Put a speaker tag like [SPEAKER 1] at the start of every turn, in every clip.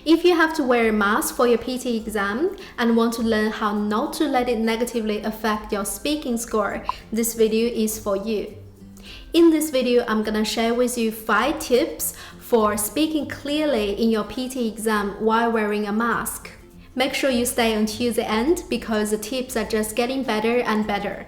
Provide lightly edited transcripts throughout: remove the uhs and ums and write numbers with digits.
[SPEAKER 1] If you have to wear a mask for your PTE exam and want to learn how not to let it negatively affect your speaking score, this video is for you. In this video, I'm gonna share with you 5 tips for speaking clearly in your PTE exam while wearing a mask. Make sure you stay until the end because the tips are just getting better and better.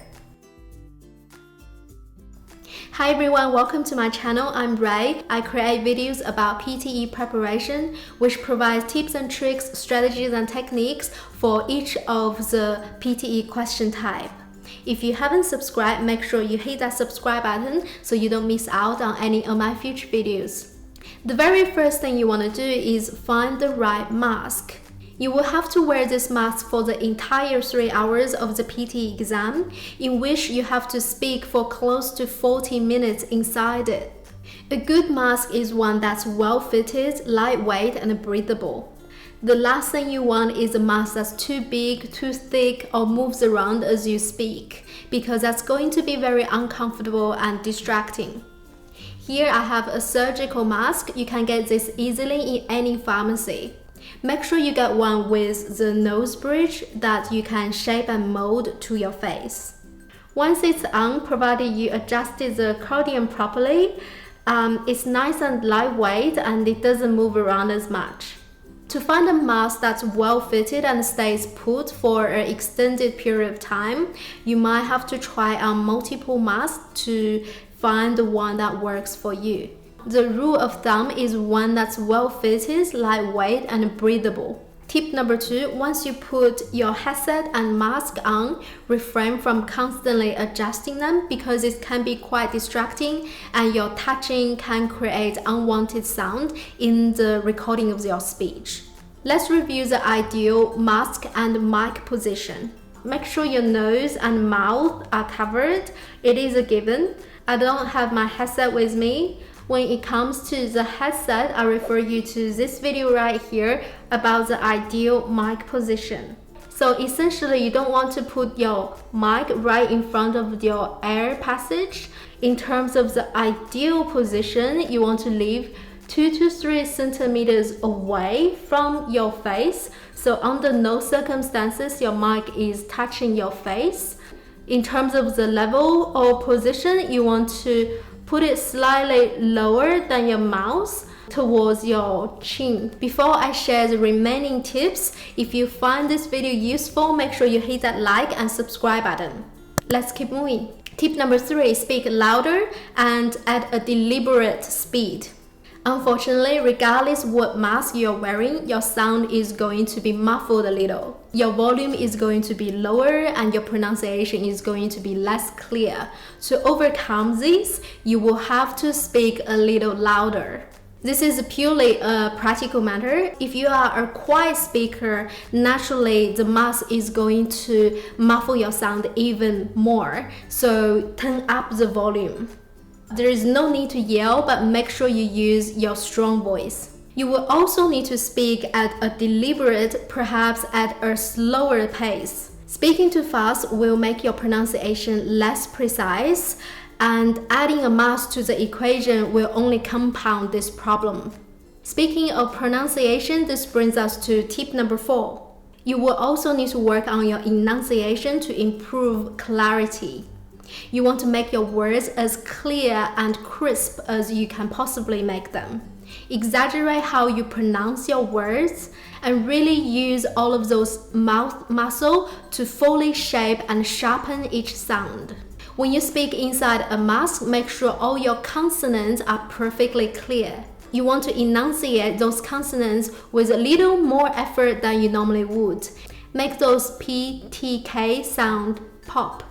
[SPEAKER 1] Hi everyone, welcome to my channel. I'm Rui. I create videos about PTE preparation, which provides tips and tricks, strategies and techniques for each of the PTE question type. If you haven't subscribed, make sure you hit that subscribe button so you don't miss out on any of my future videos. The very first thing you want to do is find the right mask. You will have to wear this mask for the entire 3 hours of the PTE exam, in which you have to speak for close to 40 minutes inside it. A good mask is one that's well fitted, lightweight, and breathable. The last thing you want is a mask that's too big, too thick, or moves around as you speak, because that's going to be very uncomfortable and distracting. Here I have a surgical mask. You can get this easily in any pharmacy. Make sure you get one with the nose bridge that you can shape and mold to your face. Once it's on, provided you adjusted the accordion properly, it's nice and lightweight and it doesn't move around as much. To find a mask that's well fitted and stays put for an extended period of time, you might have to try on multiple masks to find the one that works for you. The rule of thumb is one that's well fitted, lightweight, and breathable. Tip number 2, once you put your headset and mask on, refrain from constantly adjusting them because it can be quite distracting and your touching can create unwanted sound in the recording of your speech. Let's review the ideal mask and mic position. Make sure your nose and mouth are covered. It is a given. I don't have my headset with me. When it comes to the headset, I refer you to this video right here about the ideal mic position. So essentially, you don't want to put your mic right in front of your air passage. In terms of the ideal position, you want to leave 2 to 3 centimeters away from your face. So under no circumstances, your mic is touching your face. In terms of the level or position, you want to put it slightly lower than your mouth towards your chin. Before I share the remaining tips, if you find this video useful, make sure you hit that like and subscribe button. Let's keep moving. Tip number 3, speak louder and at a deliberate speed. Unfortunately, regardless what mask you're wearing, your sound is going to be muffled a little. Your volume is going to be lower and your pronunciation is going to be less clear. To overcome this, you will have to speak a little louder. This is purely a practical matter. If you are a quiet speaker, naturally the mask is going to muffle your sound even more. So turn up the volume. There is no need to yell, but make sure you use your strong voice. You will also need to speak at a deliberate, perhaps at a slower pace. Speaking too fast will make your pronunciation less precise, and adding a mask to the equation will only compound this problem. Speaking of pronunciation, this brings us to tip number 4. You will also need to work on your enunciation to improve clarity. You want to make your words as clear and crisp as you can possibly make them. Exaggerate how you pronounce your words and really use all of those mouth muscle to fully shape and sharpen each sound. When you speak inside a mask, make sure all your consonants are perfectly clear. You want to enunciate those consonants with a little more effort than you normally would. Make those P, T, K sound pop,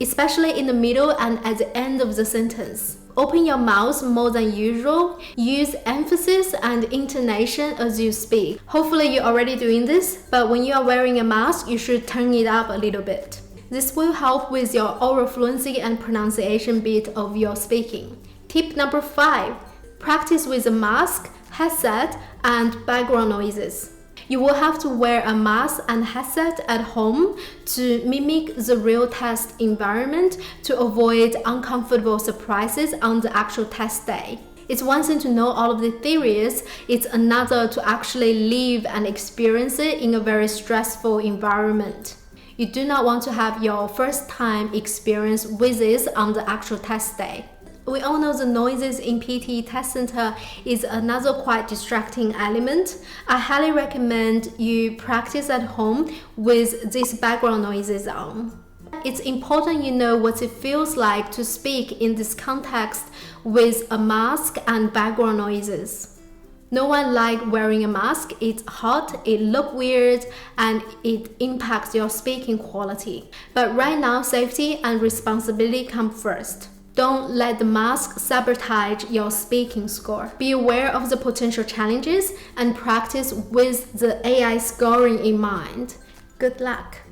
[SPEAKER 1] especially in the middle and at the end of the sentence. Open your mouth more than usual. Use emphasis and intonation as you speak. Hopefully you're already doing this, but when you are wearing a mask, you should turn it up a little bit. This will help with your oral fluency and pronunciation bit of your speaking. Tip number 5, practice with a mask, headset, and background noises. You will have to wear a mask and headset at home to mimic the real test environment to avoid uncomfortable surprises on the actual test day. It's one thing to know all of the theories, it's another to actually live and experience it in a very stressful environment. You do not want to have your first time experience with this on the actual test day. We all know the noises in PTE Test Center is another quite distracting element. I highly recommend you practice at home with these background noises on. It's important you know what it feels like to speak in this context with a mask and background noises. No one likes wearing a mask. It's hot, it looks weird, and it impacts your speaking quality. But right now, safety and responsibility come first. Don't let the mask sabotage your speaking score. Be aware of the potential challenges and practice with the AI scoring in mind. Good luck!